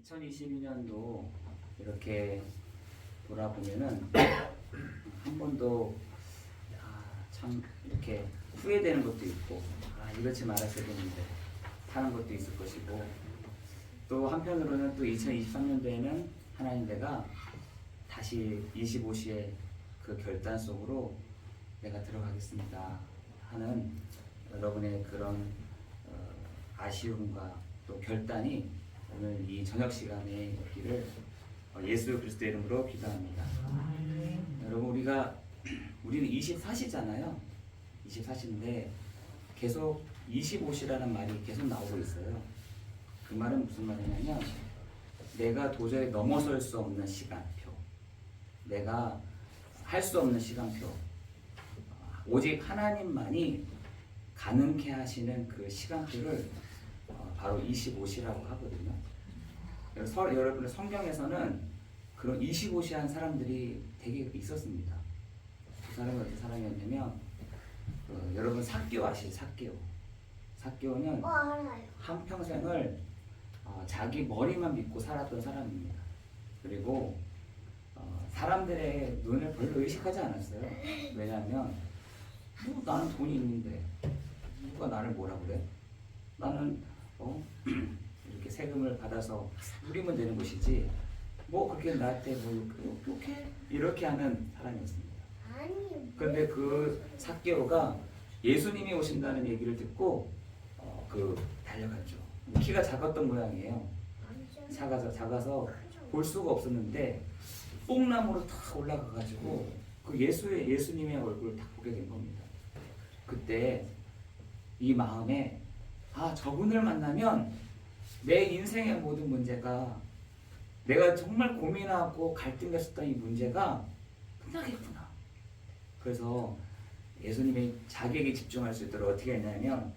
2022년도 이렇게 돌아보면은 한 번도 참 이렇게 후회되는 것도 있고 이렇지 말았어야 되는데 하는 것도 있을 것이고, 또 한편으로는 또 2023년도에는 하나님 내가 다시 25시의 그 결단 속으로 내가 들어가겠습니다 하는 여러분의 그런 아쉬움과 또 결단이 오늘 이 저녁 시간에 있기를 예수 그리스도의 이름으로 기도합니다. 여러분, 우리는 24시잖아요. 24시인데 계속 25시라는 말이 계속 나오고 있어요. 그 말은 무슨 말이냐면, 내가 도저히 넘어설 수 없는 시간표, 내가 할 수 없는 시간표, 오직 하나님만이 가능케 하시는 그 시간표를 바로 25시라고 하거든요. 여러분의 성경에서는 그런 25시 한 사람들이 되게 있었습니다. 그 사람은 어떤 사람이었냐면, 여러분 삭개오 아시죠? 삭개오는 한평생을 자기 머리만 믿고 살았던 사람입니다. 그리고 사람들의 눈을 별로 의식하지 않았어요. 왜냐하면 나는 돈이 있는데 누가 나를 뭐라 그래? 나는 이렇게 세금을 받아서 누리면 되는 것이지 뭐 그렇게 나한테 뭐 이렇게 하는 사람이었습니다. 그런데 그 삭개오가 예수님이 오신다는 얘기를 듣고 달려갔죠. 키가 작았던 모양이에요. 작아서 볼 수가 없었는데 뽕나무로 탁 올라가가지고 그 예수님의 얼굴을 딱 보게 된 겁니다. 그때 이 마음에 저분을 만나면 내 인생의 모든 문제가, 내가 정말 고민하고 갈등했었던 이 문제가 끝나겠구나. 그래서 예수님이 자기에게 집중할 수 있도록 어떻게 했냐면,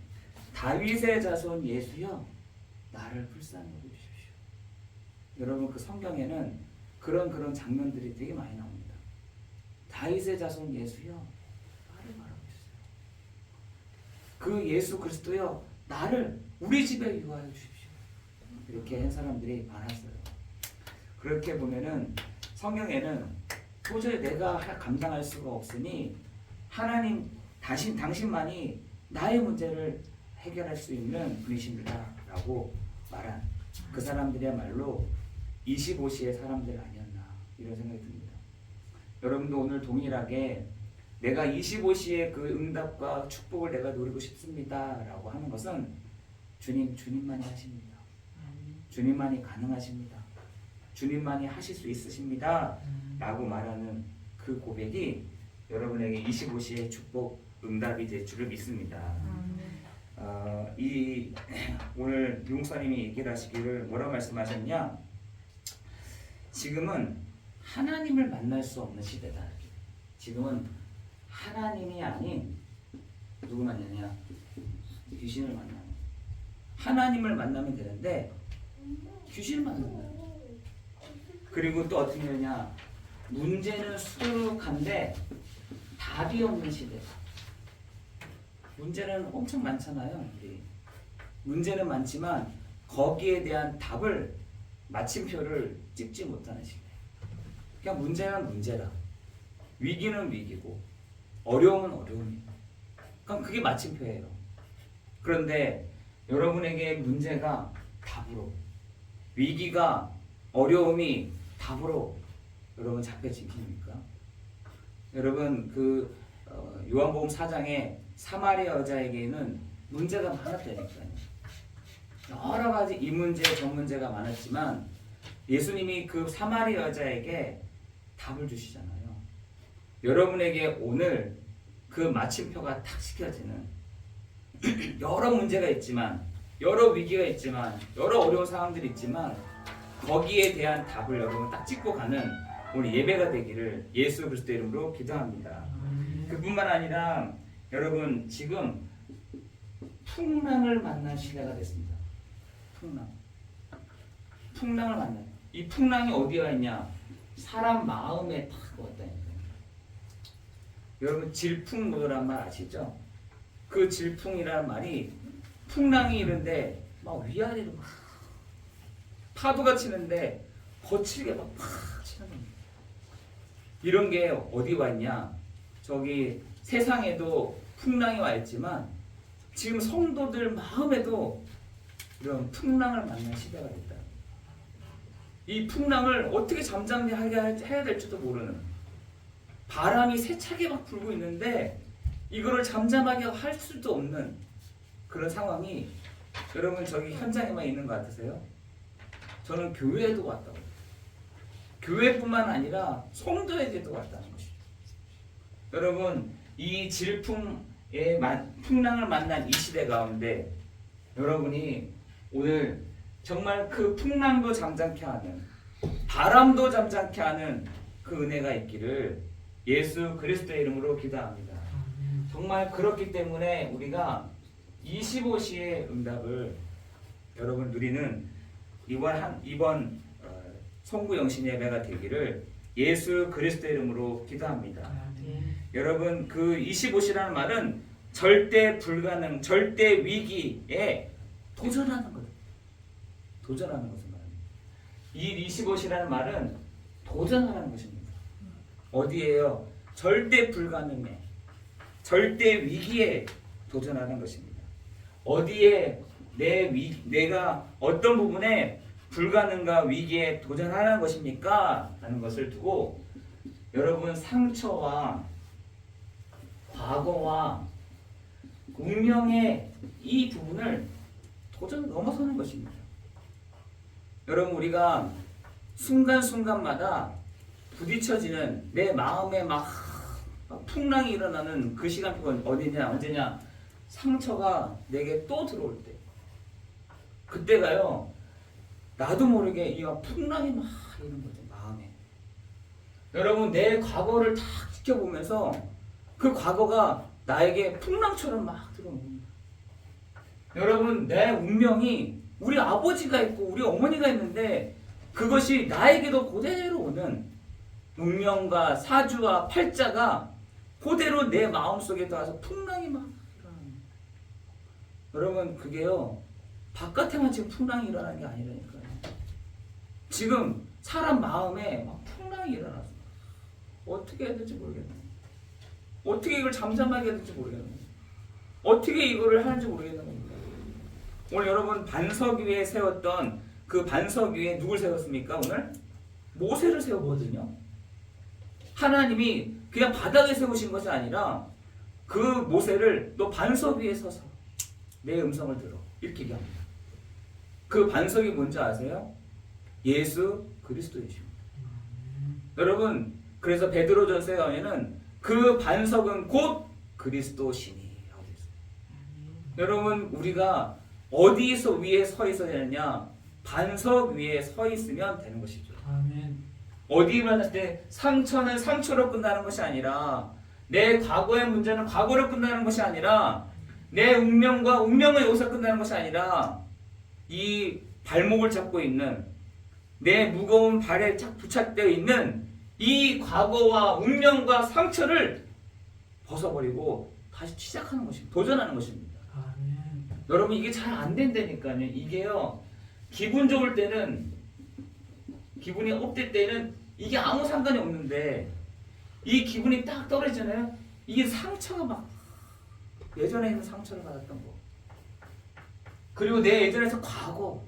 다윗의 자손 예수여 나를 불쌍히 여겨주십시오. 여러분, 그 성경에는 그런 장면들이 되게 많이 나옵니다. 다윗의 자손 예수여 나를 바라보십시오. 그 예수 그리스도여 나를 우리 집에 유하여 주십시오. 이렇게 한 사람들이 많았어요. 그렇게 보면은 성경에는 도저히 내가 감당할 수가 없으니 하나님 당신만이 나의 문제를 해결할 수 있는 분이십니다 라고 말한 그 사람들이야말로 25시의 사람들 아니었나, 이런 생각이 듭니다. 여러분도 오늘 동일하게 내가 25시의 그 응답과 축복을 내가 누리고 싶습니다 라고 하는 것은 주님만이 하십니다. 주님만이 가능하십니다. 주님만이 하실 수 있으십니다 라고 말하는 그 고백이 여러분에게 25시의 축복 응답이 될 줄을 믿습니다. 오늘 유목사님이 얘기를 하시기를 뭐라고 말씀하셨냐, 지금은 하나님을 만날 수 없는 시대다. 지금은 하나님이 아닌 누구 만나냐? 귀신을 만나는. 하나님을 만나면 되는데 귀신을 만난다. 그리고 또 어떻게 되냐? 문제는 수두룩한데 답이 없는 시대다. 문제는 엄청 많잖아요. 문제는 많지만 거기에 대한 답을, 마침표를 찍지 못하는 시대. 그냥 문제는 문제라, 위기는 위기고, 어려움은 어려움이에요. 그럼 그게 마침표예요. 그런데 여러분에게 문제가 답으로, 위기가, 어려움이 답으로 여러분 잡혀지십니까? 여러분 요한복음 4장에 사마리아 여자에게는 문제가 많았다니까요. 여러 가지 이 문제 저 문제가 많았지만 예수님이 그 사마리아 여자에게 답을 주시잖아요. 여러분에게 오늘 그 마침표가 탁 시켜지는 여러 문제가 있지만, 여러 위기가 있지만, 여러 어려운 상황들이 있지만 거기에 대한 답을 여러분 딱 찍고 가는 오늘 예배가 되기를 예수 그리스도의 이름으로 기도합니다. 그뿐만 아니라 여러분, 지금 풍랑을 만난 시대가 됐습니다. 풍랑을 만나요. 이 풍랑이 어디가 있냐? 사람 마음에 탁 왔다니까요. 여러분, 질풍노도란 말 아시죠? 그 질풍이라는 말이, 풍랑이 이런데 막 위아래로 막 파도가 치는데 거칠게 막 치는 겁니다. 이런 게 어디 와 있냐? 저기 세상에도 풍랑이 와 있지만 지금 성도들 마음에도 이런 풍랑을 만날 시대가 있다. 이 풍랑을 어떻게 잠잠하게 해야 될지도 모르는, 바람이 세차게 막 불고 있는데 이거를 잠잠하게 할 수도 없는 그런 상황이 여러분 저기 현장에만 있는 것 같으세요? 저는 교회에도 왔다고. 교회뿐만 아니라 성도에게도 왔다는 것이죠. 여러분 이 질풍의 풍랑을 만난 이 시대 가운데 여러분이 오늘 정말 그 풍랑도 잠잠케 하는, 바람도 잠잠케 하는 그 은혜가 있기를 예수 그리스도의 이름으로 기도합니다. 정말 그렇기 때문에 우리가 25시의 응답을 여러분 누리는 이번 송구 영신 예배가 되기를 예수 그리스도의 이름으로 기도합니다. 여러분 그 25시라는 말은 절대 불가능, 절대 위기에 도전하는 거예요. 도전하는 것을 말합니다. 이 25시라는 말은 도전하는 것입니다. 어디에요? 절대 불가능에, 절대 위기에 도전하는 것입니다. 어디에 내가 어떤 부분에 불가능과 위기에 도전하는 것입니까? 라는 것을 두고 여러분 상처와 과거와 운명의 이 부분을 도전 넘어서는 것입니다. 여러분 우리가 순간순간마다 부딪혀지는 내 마음에 막 풍랑이 일어나는 그 시간표가 언제냐? 상처가 내게 또 들어올 때, 그때가요 나도 모르게 이 풍랑이 막 이런 거죠, 마음에. 여러분 내 과거를 딱 지켜보면서 그 과거가 나에게 풍랑처럼 막 들어옵니다. 여러분 내 운명이 우리 아버지가 있고 우리 어머니가 있는데 그것이 나에게도 그대로 오는 운명과 사주와 팔자가 그대로 내 마음속에 들어와서 풍랑이 막 일어나는. 여러분 그게요 바깥에만 지금 풍랑이 일어나는 게 아니라니까요. 지금 사람 마음에 막 풍랑이 일어나서 어떻게 해야 될지 모르겠네요. 어떻게 이걸 잠잠하게 해야 될지 모르겠네요. 어떻게 이거를 하는지 모르겠는 겁니다. 오늘 여러분 반석 위에 세웠던 그 반석 위에 누굴 세웠습니까? 오늘 모세를 세웠거든요. 하나님이 그냥 바닥에 세우신 것이 아니라 그 모세를 너 반석 위에 서서 내 음성을 들어, 이렇게 얘기합니다. 그 반석이 뭔지 아세요? 예수 그리스도이십니다. 여러분 그래서 베드로전서에 가면은 그 반석은 곧 그리스도시니라고 되어 있어요. 여러분 우리가 어디서 위에 서 있어야 되느냐? 반석 위에 서 있으면 되는 것이죠. 아멘. 어디 만났을 때 상처는 상처로 끝나는 것이 아니라, 내 과거의 문제는 과거로 끝나는 것이 아니라, 내 운명과 운명은 여기서 끝나는 것이 아니라, 이 발목을 잡고 있는 내 무거운 발에 부착되어 있는 이 과거와 운명과 상처를 벗어버리고 다시 시작하는 것입니다. 도전하는 것입니다. 아멘. 여러분 이게 잘 안 된다니까요. 이게요 기분 좋을 때는, 기분이 업될 때는 이게 아무 상관이 없는데 이 기분이 딱 떨어지잖아요. 이게 상처가 막 예전에 있는 상처를 받았던 거, 그리고 내 예전에서 과거,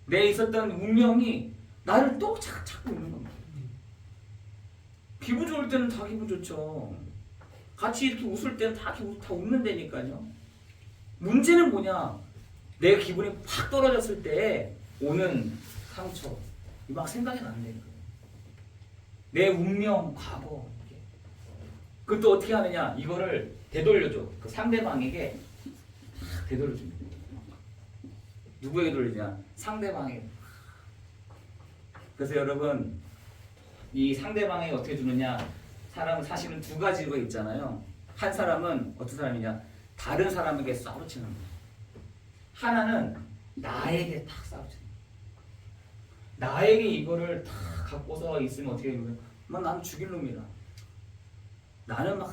내 있었던 운명이 나를 또 찾고 있는 겁니다. 기분 좋을 때는 다 기분 좋죠. 같이 이렇게 웃을 때는 다 웃는다니까요. 문제는 뭐냐? 내 기분이 팍 떨어졌을 때 오는 상처, 막 생각이 난다니까요. 내 운명, 과거. 그것도 어떻게 하느냐? 이거를 되돌려줘. 그 상대방에게 되돌려줍니다. 누구에게 돌리냐? 상대방에게. 그래서 여러분 이 상대방에게 어떻게 주느냐? 사람은 사실은 두 가지가 있잖아요. 한 사람은 어떤 사람이냐? 다른 사람에게 싸우치는 거예요. 하나는 나에게 탁 싸우치는 거예요. 나에게 이거를 다 갖고서 있으면 어떻게 되냐면 막 나는 죽일 놈이라, 나는 막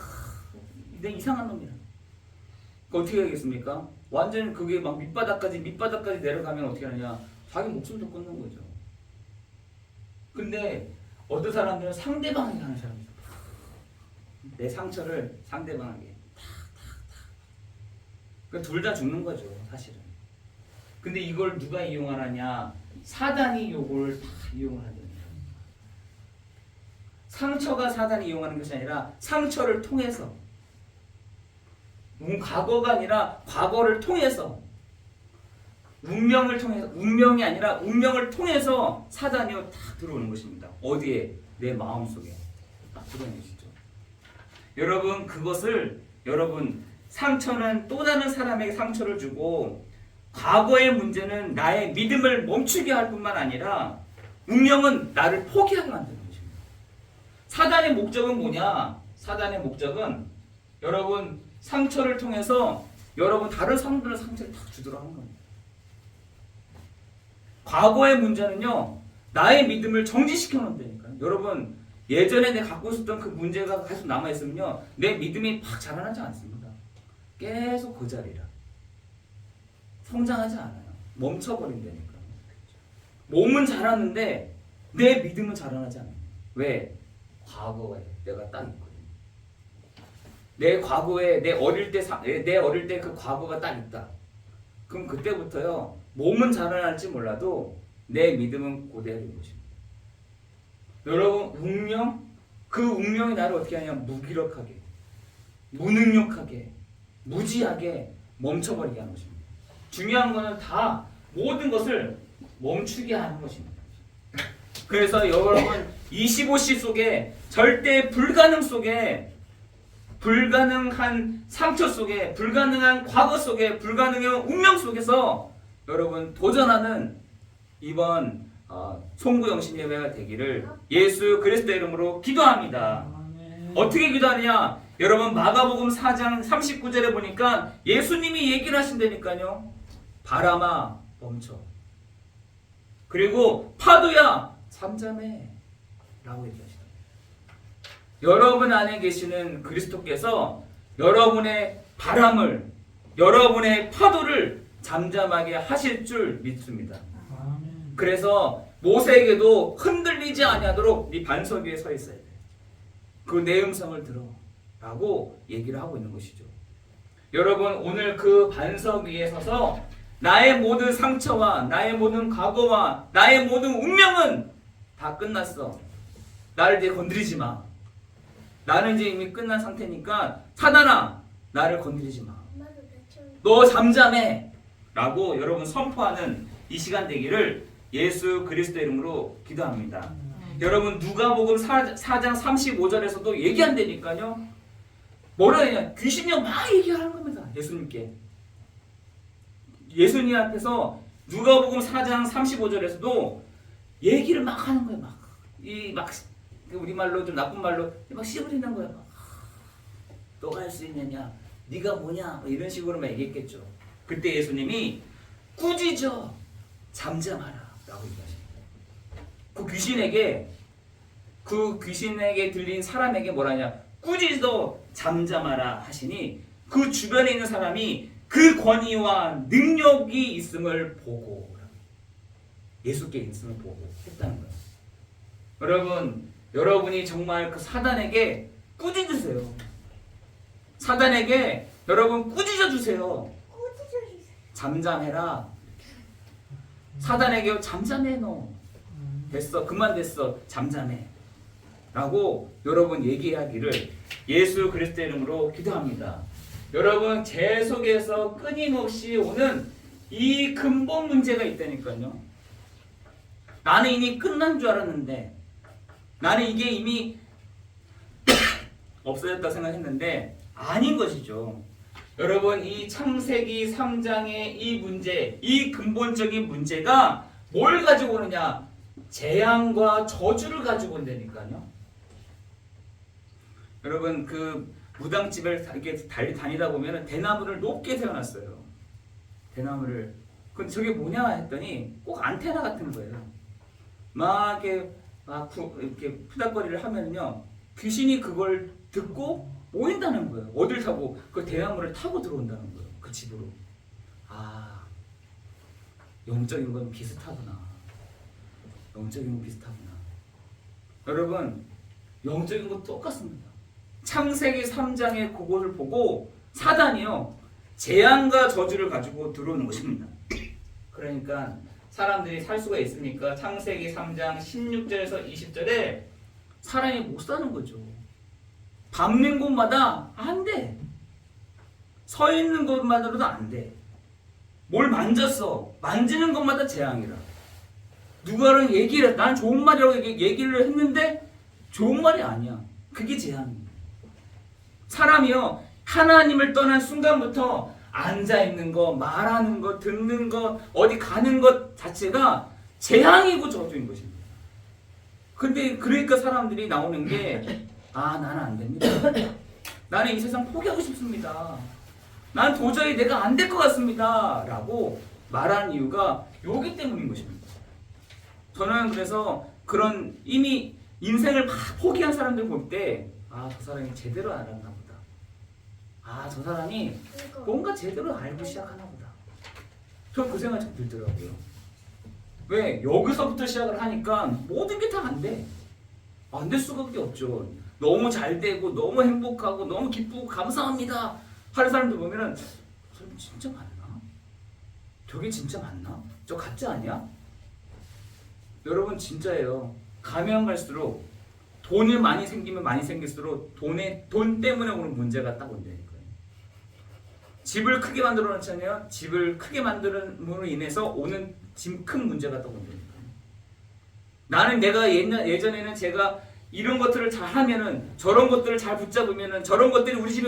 내 이상한 놈이라. 어떻게 하겠습니까? 완전 그게 막 밑바닥까지 내려가면 어떻게 하느냐? 자기 목숨도 끊는 거죠. 근데 어떤 사람들은 상대방에게 하는 사람이 있어요. 내 상처를 상대방에게 탁탁탁. 둘 다 죽는 거죠, 사실은. 근데 이걸 누가 이용하느냐? 사단이 이걸 다 이용을 하거든요. 상처가 사단이 이용하는 것이 아니라 상처를 통해서, 과거가 아니라 과거를 통해서, 운명을 통해서, 운명이 아니라 운명을 통해서 사단이 딱 들어오는 것입니다. 어디에? 내 마음속에 딱 들어오는 것이죠. 여러분, 그것을, 여러분, 상처는 또 다른 사람에게 상처를 주고, 과거의 문제는 나의 믿음을 멈추게 할 뿐만 아니라 운명은 나를 포기하게 만드는 것입니다. 사단의 목적은 뭐냐? 사단의 목적은 여러분 상처를 통해서 여러분 다른 사람들의 상처를 딱 주도록 하는 겁니다. 과거의 문제는요, 나의 믿음을 정지시켜 놓는다니까요. 여러분, 예전에 내가 갖고 있었던 그 문제가 계속 남아있으면요, 내 믿음이 팍 자라나지 않습니다. 계속 그 자리라. 성장하지 않아요. 멈춰버린다니까. 몸은 자랐는데 내 믿음은 자라나지 않아요. 왜? 과거에 내가 딱 있거든요. 내 과거에 내 어릴 때 그 과거가 딱 있다. 그럼 그때부터요, 몸은 자라날지 몰라도 내 믿음은 그대로인 것입니다. 여러분, 운명? 그 운명이 나를 어떻게 하냐? 무기력하게, 무능력하게, 무지하게 멈춰버리게 하는 것입니다. 중요한 거는 다 모든 것을 멈추게 하는 것입니다. 그래서 여러분 25시 속에 절대 불가능 속에, 불가능한 상처 속에, 불가능한 과거 속에, 불가능한 운명 속에서 여러분 도전하는 이번 송구영신 예배가 되기를 예수 그리스도의 이름으로 기도합니다. 어떻게 기도하느냐? 여러분 마가복음 4장 39절에 보니까 예수님이 얘기를 하신다니까요. 바람아 멈춰. 그리고 파도야 잠잠해 라고 얘기하시다. 여러분 안에 계시는 그리스도께서 여러분의 바람을, 여러분의 파도를 잠잠하게 하실 줄 믿습니다. 그래서 모세에게도 흔들리지 아니하도록 네 반석 위에 서 있어야 돼. 그 내 음성을 들어 라고 얘기를 하고 있는 것이죠. 여러분, 오늘 그 반석 위에 서서 나의 모든 상처와 나의 모든 과거와 나의 모든 운명은 다 끝났어. 나를 이제 건드리지 마. 나는 이제 이미 끝난 상태니까 사단아, 나를 건드리지 마. 너 잠잠해 라고 여러분 선포하는 이 시간 되기를 예수 그리스도의 이름으로 기도합니다. 여러분 누가복음 4장 35절에서도 얘기한다니까요. 뭐라 해야? 귀신이 막 얘기하는 겁니다. 예수님께. 예수님 앞에서 누가복음 4장 35절에서도 얘기를 막 하는 거예요. 막 우리말로 좀 나쁜 말로 막 씨부리는 거예요. 너가 할 수 있느냐? 네가 뭐냐? 뭐 이런 식으로 막 얘기했겠죠. 그때 예수님이 꾸짖어 잠잠하라 라고 얘기하십니다. 그 귀신에게 들린 사람에게 뭐라냐? 꾸짖어 잠잠하라 하시니 그 주변에 있는 사람이 그 권위와 능력이 있음을 보고, 예수께 있음을 보고 했다는 거예요. 여러분, 여러분이 정말 그 사단에게 꾸짖으세요. 사단에게 여러분 꾸짖어 주세요. 잠잠해라. 사단에게 잠잠해 너. 됐어. 그만 됐어. 잠잠해. 라고 여러분 얘기하기를 예수 그리스도의 이름으로 기도합니다. 여러분 제 속에서 끊임없이 오는 이 근본 문제가 있다니까요. 나는 이미 끝난 줄 알았는데, 나는 이게 이미 없어졌다 생각했는데 아닌 것이죠. 여러분 이 창세기 3장의 이 문제, 이 근본적인 문제가 뭘 가지고 오느냐? 재앙과 저주를 가지고 온다니까요. 여러분 그 무당집을 이렇게 다니다 보면 대나무를 높게 세워놨어요. 대나무를. 근데 저게 뭐냐 했더니 꼭 안테나 같은 거예요. 막 이렇게 푸닥거리를 하면요, 귀신이 그걸 듣고 모인다는 거예요. 어딜 타고? 그 대나무를 타고 들어온다는 거예요. 그 집으로. 영적인 건 비슷하구나. 영적인 건 비슷하구나. 여러분, 영적인 건 똑같습니다. 창세기 3장의 그것을 보고 사단이요, 재앙과 저주를 가지고 들어오는 것입니다. 그러니까 사람들이 살 수가 있습니까? 창세기 3장 16절에서 20절에 사람이 못 사는 거죠. 밟는 곳마다 안 돼. 서 있는 곳만으로도 안 돼. 뭘 만졌어. 만지는 것마다 재앙이라. 누가는 얘기를, 난 좋은 말이라고 얘기를 했는데 좋은 말이 아니야. 그게 재앙이야. 사람이요, 하나님을 떠난 순간부터 앉아있는 거, 말하는 거, 듣는 거, 어디 가는 것 자체가 재앙이고 저주인 것입니다. 근데 그러니까 사람들이 나오는 게, 나는 안 됩니다. 나는 이 세상 포기하고 싶습니다. 난 도저히 내가 안 될 것 같습니다. 라고 말한 이유가 여기 때문인 것입니다. 저는 그래서 그런 이미 인생을 막 포기한 사람들 볼 때, 저 사람이 제대로 알았나 보다. 저 사람이 뭔가 제대로 알고 시작하나 보다. 전 그 생각이 좀 들더라고요. 왜? 여기서부터 시작을 하니까 모든 게 다 안 돼. 안 될 수밖에 없죠. 너무 잘 되고 너무 행복하고 너무 기쁘고 감사합니다 하는 사람들 보면은 저 사람 진짜 맞나? 저게 진짜 맞나? 저 가짜 아니야? 여러분 진짜예요. 가면 갈수록 돈이 많이 생기면 많이 생길수록 돈 때문에 오는 문제가 딱 온다니까요. 집을 크게 만들어 놓잖아요. 집을 크게 만드는 인해서 오는 큰 문제가 딱 온다니까요. 나는 내가 예전에는 제가 이런 것들을 잘 하면은, 저런 것들을 잘 붙잡으면은, 저런 것들이 우리 집에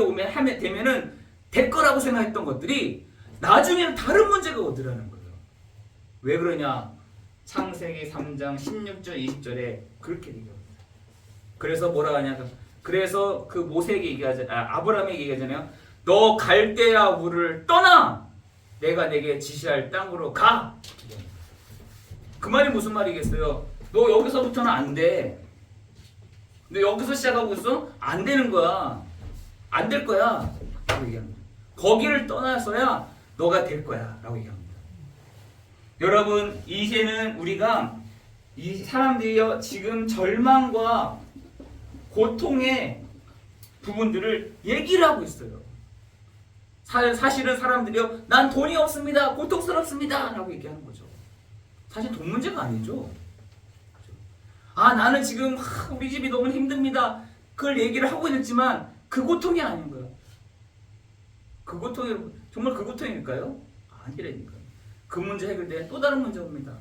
되면은 될 거라고 생각했던 것들이 나중에는 다른 문제가 오더라는 거예요. 왜 그러냐? 창세기 3장 16절 20절에 그렇게 얘기합니다. 그래서 뭐라 하냐? 그래서 그 모세에게 얘기하잖아요. 아브라함에게 얘기하잖아요. 너 갈대아 우를 떠나 내가 내게 지시할 땅으로 가. 그 말이 무슨 말이겠어요? 너 여기서부터는 안 돼. 너 여기서 시작하고 있어? 안 되는 거야. 안 될 거야. 라고 얘기합니다. 거기를 떠나서야 너가 될 거야. 라고 얘기합니다. 여러분, 이제는 우리가 이 사람들이요, 지금 절망과 고통의 부분들을 얘기를 하고 있어요. 사실은 사람들이요, 난 돈이 없습니다. 고통스럽습니다. 라고 얘기하는 거죠. 사실 돈 문제가 아니죠. 나는 지금 우리 집이 너무 힘듭니다. 그걸 얘기를 하고 있지만 그 고통이 아닌 거예요. 그 고통이 정말 그 고통일까요? 아니라니까요. 그 문제 해결된 또 다른 문제입니다.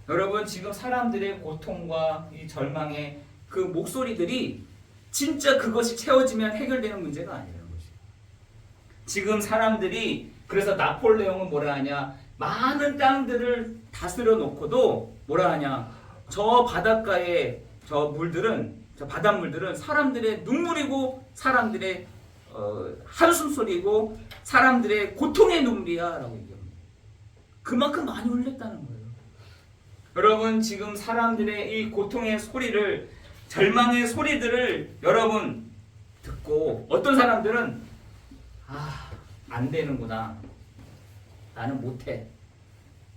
여러분, 지금 사람들의 고통과 이 절망의 그 목소리들이 진짜 그것이 채워지면 해결되는 문제가 아니라는 거죠. 지금 사람들이, 그래서 나폴레옹은 뭐라 하냐? 많은 땅들을 다스려 놓고도 뭐라 하냐? 저 바닷가의 저 바닷물들은 사람들의 눈물이고 사람들의 한숨 소리고 사람들의 고통의 눈물이야 라고 얘기합니다. 그만큼 많이 흘렸다는 거예요. 여러분, 지금 사람들의 이 고통의 소리를, 절망의 소리들을 여러분 듣고 어떤 사람들은 안 되는구나. 나는 못해.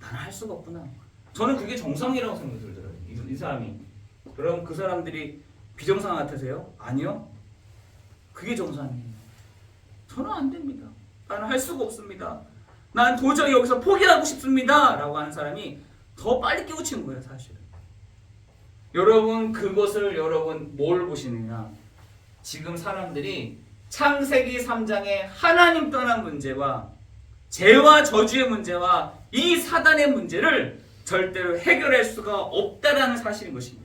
나는 할 수가 없구나. 저는 그게 정상이라고 생각이 들더라고요. 이 사람이. 그럼 그 사람들이 비정상 같으세요? 아니요. 그게 정상이에요. 저는 안 됩니다. 나는 할 수가 없습니다. 난 도저히 여기서 포기하고 싶습니다. 라고 하는 사람이 더 빨리 깨우치는 거예요, 사실은. 여러분, 그것을 여러분 뭘 보시느냐? 지금 사람들이 창세기 3장의 하나님 떠난 문제와 죄와 저주의 문제와 이 사단의 문제를 절대로 해결할 수가 없다라는 사실인 것입니다.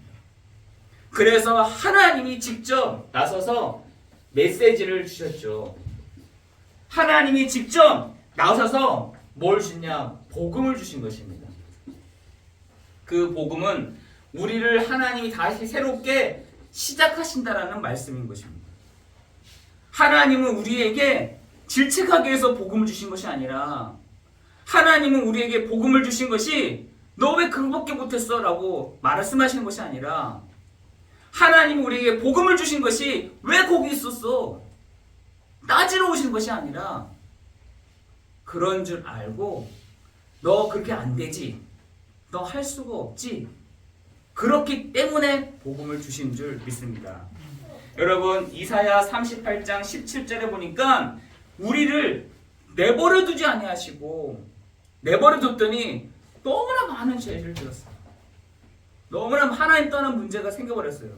그래서 하나님이 직접 나서서 메시지를 주셨죠. 하나님이 직접 나서서 뭘 주냐? 복음을 주신 것입니다. 그 복음은 우리를 하나님이 다시 새롭게 시작하신다라는 말씀인 것입니다. 하나님은 우리에게 질책하기 위해서 복음을 주신 것이 아니라, 하나님은 우리에게 복음을 주신 것이 너 왜 그거밖에 못했어? 라고 말씀하시는 것이 아니라, 하나님은 우리에게 복음을 주신 것이 왜 거기 있었어? 따지러 오신 것이 아니라, 그런 줄 알고 너 그렇게 안 되지. 너 할 수가 없지. 그렇기 때문에 복음을 주신 줄 믿습니다. 여러분 이사야 38장 17절에 보니까 우리를 내버려 두지 아니하시고 내버려 뒀더니 너무나 많은 죄를 지었어요. 너무나 하나님 떠난 문제가 생겨버렸어요.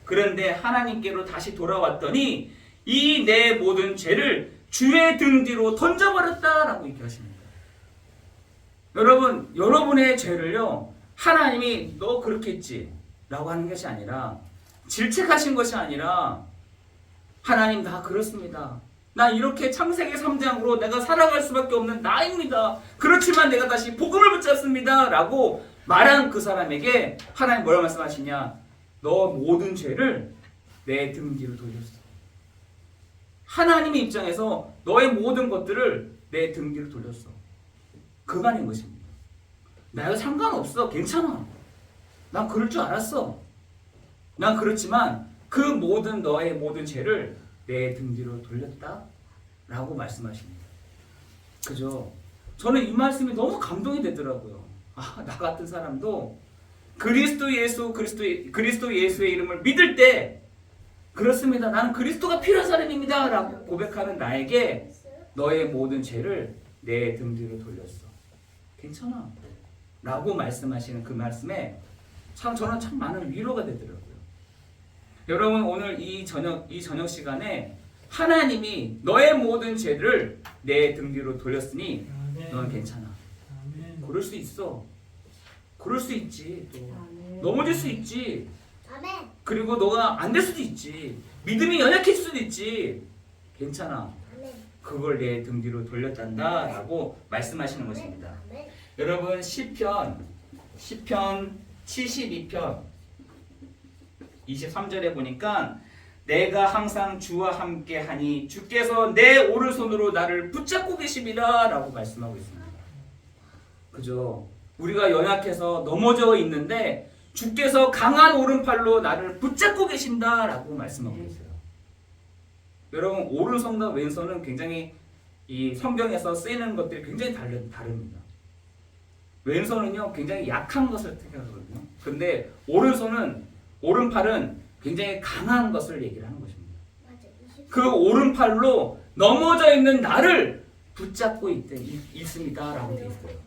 그런데 하나님께로 다시 돌아왔더니 이 내 모든 죄를 주의 등 뒤로 던져버렸다라고 얘기하십니다. 여러분, 여러분의 죄를요 하나님이 너 그렇게 했지 라고 하는 것이 아니라 질책하신 것이 아니라 하나님 나 그렇습니다. 나 이렇게 창세기 3장으로 내가 살아갈 수밖에 없는 나입니다. 그렇지만 내가 다시 복음을 붙잡습니다 라고 말한 그 사람에게 하나님 뭐라 말씀하시냐? 너 모든 죄를 내 등 뒤로 돌렸어. 하나님의 입장에서 너의 모든 것들을 내 등 뒤로 돌렸어. 그 말인 것입니다. 나도 상관없어. 괜찮아. 난 그럴 줄 알았어. 난 그렇지만 그 모든 너의 모든 죄를 내 등 뒤로 돌렸다 라고 말씀하십니다. 그죠? 저는 이 말씀이 너무 감동이 되더라고요. 나 같은 사람도 그리스도 예수의 이름을 믿을 때 그렇습니다. 나는 그리스도가 필요한 사람입니다 라고 고백하는 나에게 너의 모든 죄를 내 등 뒤로 돌렸어. 괜찮아 라고 말씀하시는 그 말씀에 저는 참 많은 위로가 되더라고요. 여러분 오늘 이 저녁 시간에 하나님이 너의 모든 죄를 내 등 뒤로 돌렸으니 너는 괜찮아. 그럴 수 있어. 그럴 수 있지. 또 넘어질 수 있지. 그리고 너가 안 될 수도 있지. 믿음이 연약해질 수도 있지. 괜찮아. 그걸 내 등 뒤로 돌렸단다 라고 말씀하시는 것입니다. 여러분 시편 72편 23절에 보니까 내가 항상 주와 함께 하니 주께서 내 오른손으로 나를 붙잡고 계십니다 라고 말씀하고 있습니다. 그죠? 우리가 연약해서 넘어져 있는데 주께서 강한 오른팔로 나를 붙잡고 계신다 라고 말씀하고 있어요. 여러분 오른손과 왼손은 굉장히 이 성경에서 쓰이는 것들이 굉장히 다릅니다. 왼손은요 굉장히 약한 것을 택하거든요. 근데 오른팔은 굉장히 강한 것을 얘기를 하는 것입니다. 그 오른팔로 넘어져 있는 나를 붙잡고 있습니다 라고 되어 있어요.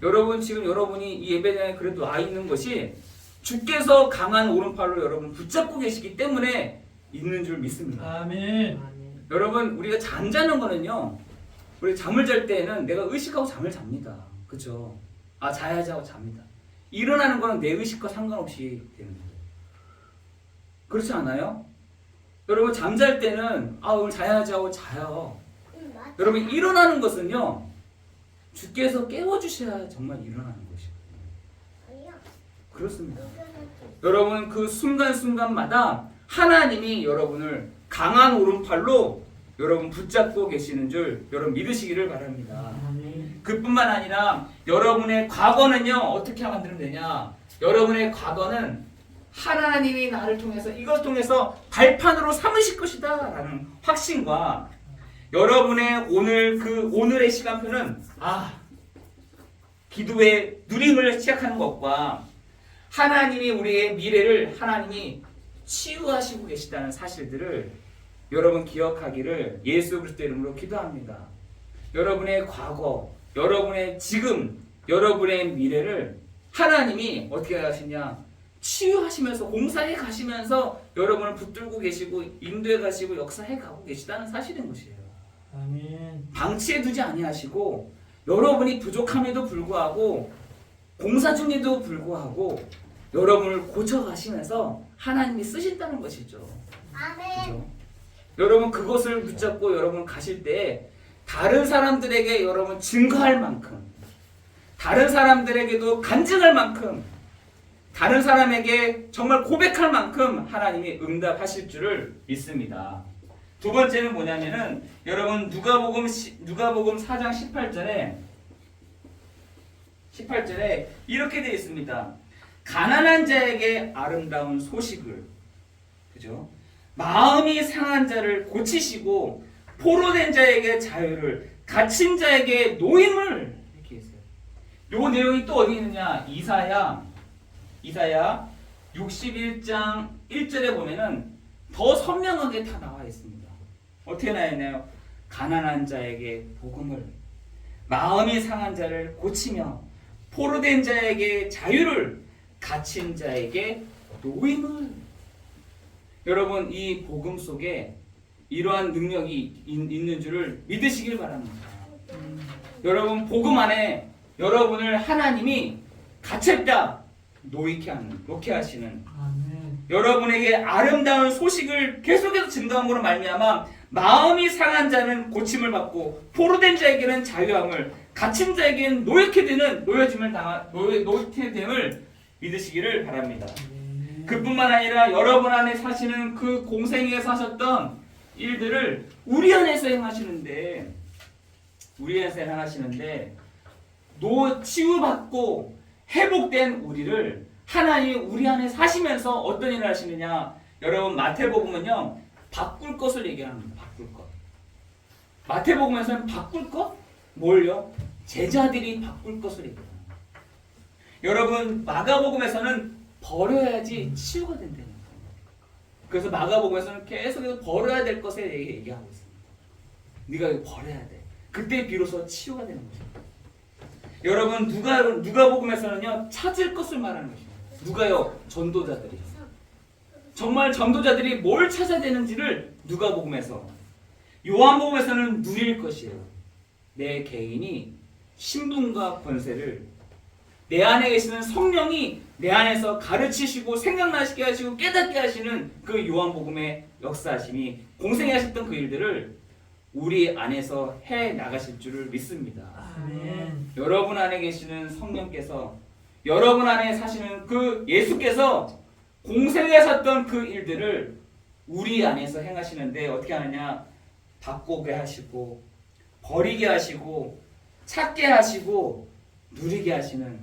여러분 지금 여러분이 이 예배당에 그래도 와 있는 것이 주께서 강한 오른팔로 여러분 붙잡고 계시기 때문에 있는 줄 믿습니다. 아멘. 여러분 우리가 잠자는 거는요 우리 잠을 잘 때는 내가 의식하고 잠을 잡니다. 그렇죠? 자야지 하고 잡니다. 일어나는 거는 내 의식과 상관없이 되는 거예요. 그렇지 않아요? 여러분 잠잘 때는 오늘 자야지 하고 자요. 여러분 일어나는 것은요 주께서 깨워주셔야 정말 일어나는 것이에요. 그렇습니다. 여러분 그 순간순간마다 하나님이 여러분을 강한 오른팔로 여러분 붙잡고 계시는 줄 여러분 믿으시기를 바랍니다. 그뿐만 아니라 여러분의 과거는요 어떻게 만들면 되냐? 여러분의 과거는 하나님이 나를 통해서 이것 통해서 발판으로 삼으실 것이다 라는 확신과 여러분의 오늘의 시간표는 기도의 누림을 시작하는 것과 하나님이 우리의 미래를 하나님이 치유하시고 계시다는 사실들을 여러분 기억하기를 예수 그리스도의 이름으로 기도합니다. 여러분의 과거, 여러분의 지금, 여러분의 미래를 하나님이 어떻게 하시냐? 치유하시면서 공사해 가시면서 여러분을 붙들고 계시고 인도해 가시고 역사해 가고 계시다는 사실인 것이에요. 아멘. 방치해 두지 아니하시고 여러분이 부족함에도 불구하고 공사 중에도 불구하고 여러분을 고쳐 가시면서 하나님이 쓰신다는 것이죠. 그렇죠? 여러분 그것을 붙잡고 여러분 가실 때 다른 사람들에게 여러분 증거할 만큼 다른 사람들에게도 간증할 만큼 다른 사람에게 정말 고백할 만큼 하나님이 응답하실 줄을 믿습니다. 두 번째는 뭐냐면은 여러분 누가복음 4장 18절에 이렇게 되어 있습니다. 가난한 자에게 아름다운 소식을, 그죠? 마음이 상한 자를 고치시고 포로된 자에게 자유를, 갇힌 자에게 노임을 이렇게 했어요. 요 내용이 또 어디 있느냐? 이사야 61장 1절에 보면은 더 선명하게 다 나와 있습니다. 어떻게 나와 있나요? 가난한 자에게 복음을, 마음이 상한 자를 고치며, 포로된 자에게 자유를, 갇힌 자에게 노임을. 여러분, 이 복음 속에 이러한 능력이 있는 줄을 믿으시길 바랍니다. 여러분, 복음 안에 여러분을 하나님이 갇혔다 놓게 하시는, 여러분에게 아름다운 소식을 계속해서 증거함으로 말미암아 마음이 상한 자는 고침을 받고, 포로된 자에게는 자유함을, 갇힌 자에게는 놓게 됨을 믿으시기를 바랍니다. 그뿐만 아니라 여러분 안에 사시는 그 공생에서 하셨던 일들을 우리 안에서 행하시는데, 치유받고 회복된 우리를 하나님이 우리 안에 사시면서 어떤 일을 하시느냐? 여러분, 마태복음은요, 바꿀 것을 얘기합니다. 바꿀 것. 마태복음에서는 바꿀 것? 뭘요? 제자들이 바꿀 것을 얘기합니다. 여러분, 마가복음에서는 버려야지 치유가 된다는 거예요. 그래서 마가복음에서는 계속해서 버려야 될 것에 얘기하고 있습니다. 네가 이거 버려야 돼. 그때 비로소 치유가 되는 거죠. 여러분, 누가복음에서는요, 찾을 것을 말하는 것입니다. 누가요? 전도자들이. 정말 전도자들이 뭘 찾아야 되는지를 누가복음에서, 요한복음에서는 누릴 것이에요. 내 개인이 신분과 권세를, 내 안에 계시는 성령이 내 안에서 가르치시고 생각나시게 하시고 깨닫게 하시는 그 요한복음의 역사하심이, 공생하셨던 그 일들을 우리 안에서 해 나가실 줄을 믿습니다. 아멘. 여러분 안에 계시는 성령께서, 여러분 안에 사시는 그 예수께서 공생하셨던 그 일들을 우리 안에서 행하시는데 어떻게 하느냐? 바꾸게 하시고, 버리게 하시고, 찾게 하시고, 누리게 하시는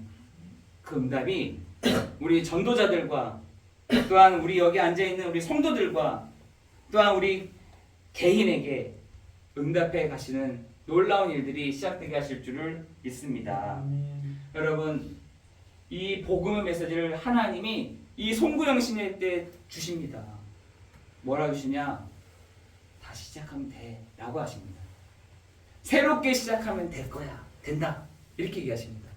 그 응답이 우리 전도자들과, 또한 우리 여기 앉아있는 우리 성도들과, 또한 우리 개인에게 응답해 가시는 놀라운 일들이 시작되게 하실 줄을 믿습니다. 여러분, 이 복음의 메시지를 하나님이 이 송구영 신의 때 주십니다. 뭐라 주시냐? 다시 시작하면 돼 라고 하십니다. 새롭게 시작하면 될 거야, 된다, 이렇게 얘기하십니다.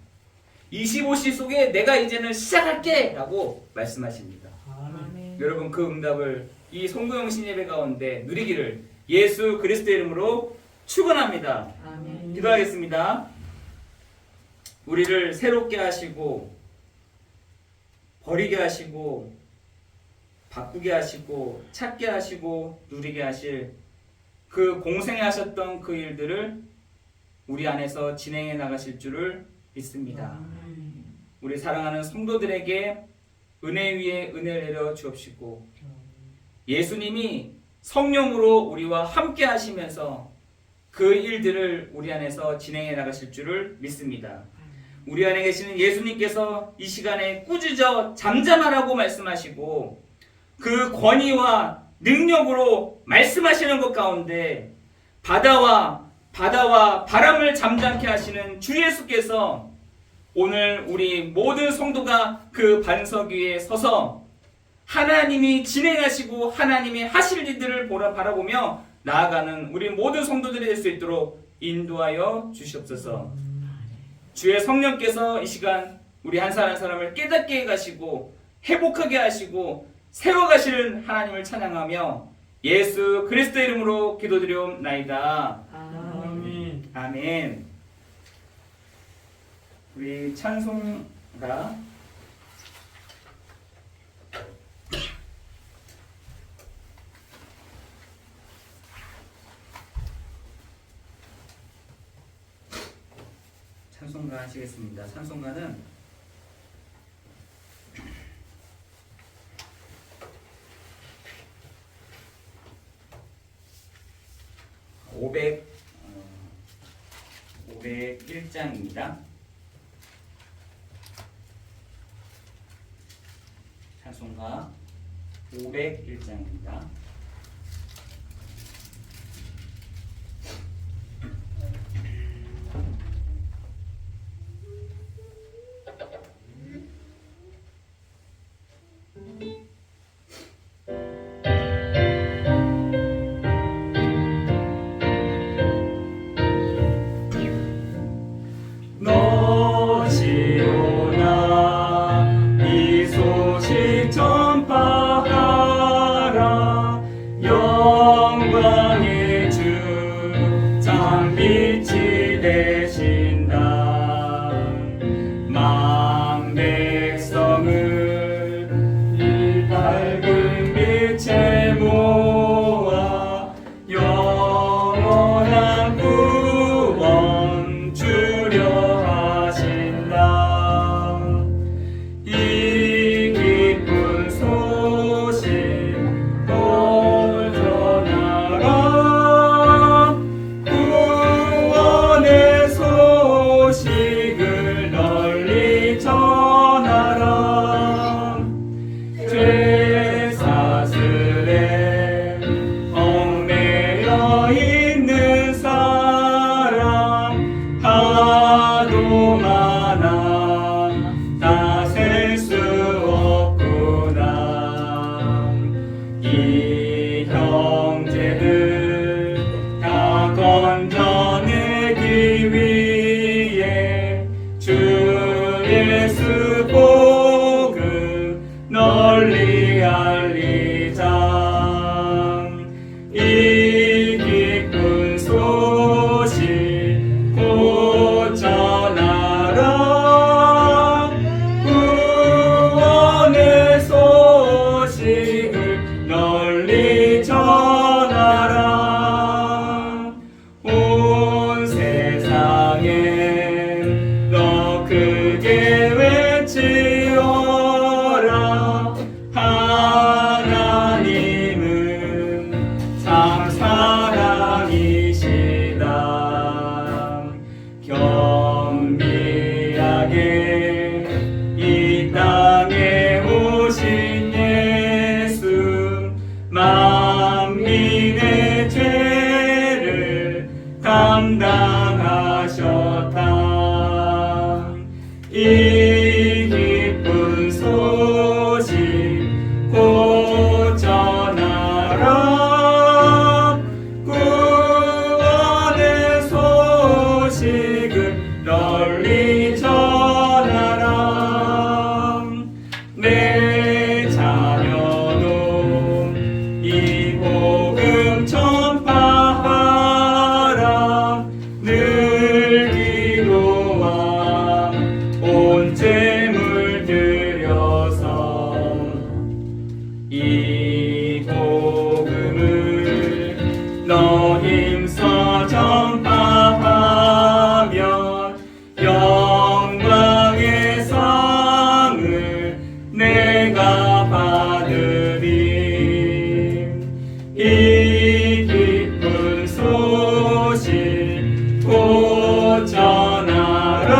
25시 속에 내가 이제는 시작할게 라고 말씀하십니다. 아멘. 여러분, 그 응답을 이 송구영 신 예배 가운데 누리기를 예수 그리스도의 이름으로 축원합니다. 아멘. 기도하겠습니다. 우리를 새롭게 하시고, 버리게 하시고, 바꾸게 하시고, 찾게 하시고, 누리게 하실 그 공생에 하셨던 그 일들을 우리 안에서 진행해 나가실 줄을 믿습니다. 우리 사랑하는 성도들에게 은혜 위에 은혜를 내려 주옵시고, 예수님이 성령으로 우리와 함께 하시면서 그 일들을 우리 안에서 진행해 나가실 줄을 믿습니다. 우리 안에 계시는 예수님께서 이 시간에 꾸짖어 잠잠하라고 말씀하시고, 그 권위와 능력으로 말씀하시는 것 가운데 바다와 바람을 잠잠케 하시는 주 예수께서 오늘 우리 모든 성도가 그 반석 위에 서서 하나님이 진행하시고 하나님이 하실 일들을 바라보며 나아가는 우리 모든 성도들이 될 수 있도록 인도하여 주시옵소서. 주의 성령께서 이 시간 우리 한 사람 한 사람을 깨닫게 가시고 회복하게 하시고 세워가시는 하나님을 찬양하며 예수 그리스도 이름으로 기도드리옵나이다. 아멘. 아멘. 우리 찬송가 하시겠습니다. 찬송가는 501장입니다. 찬송가 501장입니다. 나도 많아 다 셀 수 없구나. 이 형제들 다 건져내기 위해 주 예수 복음 널리 알리자. 이 기쁜 소식 곧 전하라. 구원의 소식을 널리 전하라. 온 세상에 너 크게 외치어라. 하나님은 참 사랑이시다. 겸비하게 이 땅에 오신 예수 만민의 죄를 감당하셨다. 이 기쁜 소식 곧 전하라. 구원의 소식을 널리 전하라. 내 자녀도 이 복음 전파하라. 늘 기도와 온 재물 들여서 이 복음을 너 힘써 전파하면 영광의 상을 내가 받으리. 이 기쁜 소식 곧 전하라.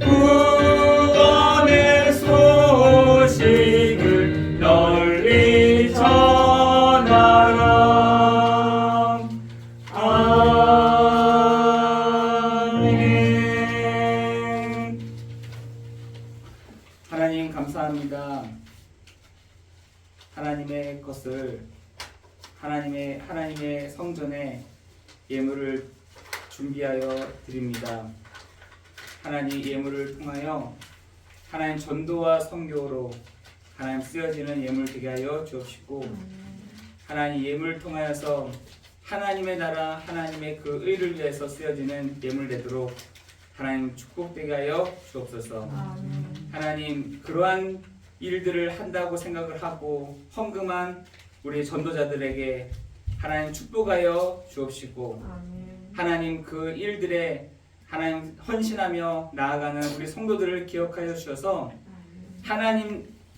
구원의 소식을 널리 전하라. 아멘. 하나님 감사합니다. 하나님의 것을 하나님의 성전에 예물을 준비하여 드립니다. 하나님 예물을 통하여 하나님 전도와 선교로 하나님 쓰여지는 예물 되게 하여 주옵시고, 하나님 예물을 통하여서 하나님의 나라 하나님의 그 의를 위해서 쓰여지는 예물 되도록 하나님 축복되게 하여 주옵소서. 하나님 그러한 일들을 한다고 생각을 하고 헌금한 우리 전도자들에게 하나님 축복하여 주옵시고, 하나님 그 일들에 하나님 헌신하며 나아가는 우리 성도들을 기억하여 주셔서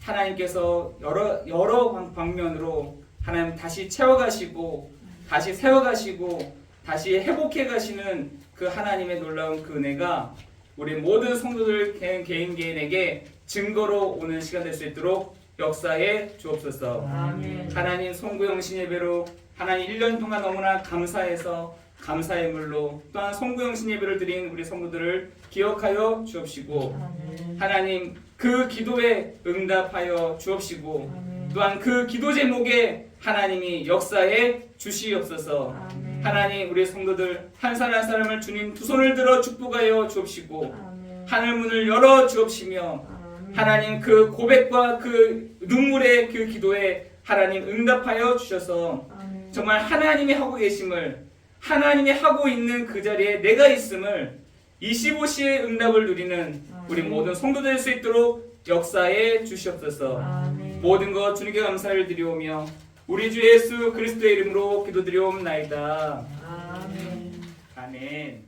하나님께서 여러 방면으로 하나님 다시 채워가시고 다시 세워가시고 다시 회복해 가시는 그 하나님의 놀라운 그 은혜가 우리 모든 성도들 개인에게 증거로 오는 시간 될 수 있도록 역사해 주옵소서. 아멘. 하나님 송구영신 예배로 하나님 1년 동안 너무나 감사해서 감사의 물로 또한 송구영신 예배를 드린 우리 성도들을 기억하여 주옵시고, 하나님 그 기도에 응답하여 주옵시고, 또한 그 기도 제목에 하나님이 역사해 주시옵소서. 하나님 우리 성도들 한 사람 한 사람을 주님 두 손을 들어 축복하여 주옵시고, 하늘 문을 열어 주옵시며, 하나님 그 고백과 그 눈물의 그 기도에 하나님 응답하여 주셔서 정말 하나님이 하고 계심을, 하나님이 하고 있는 그 자리에 내가 있음을 25시의 응답을 누리는 우리 모든 성도들 될 수 있도록 역사해 주시옵소서. 모든 것 주님께 감사를 드리오며 우리 주 예수 그리스도의 이름으로 기도드리옵나이다. 아멘.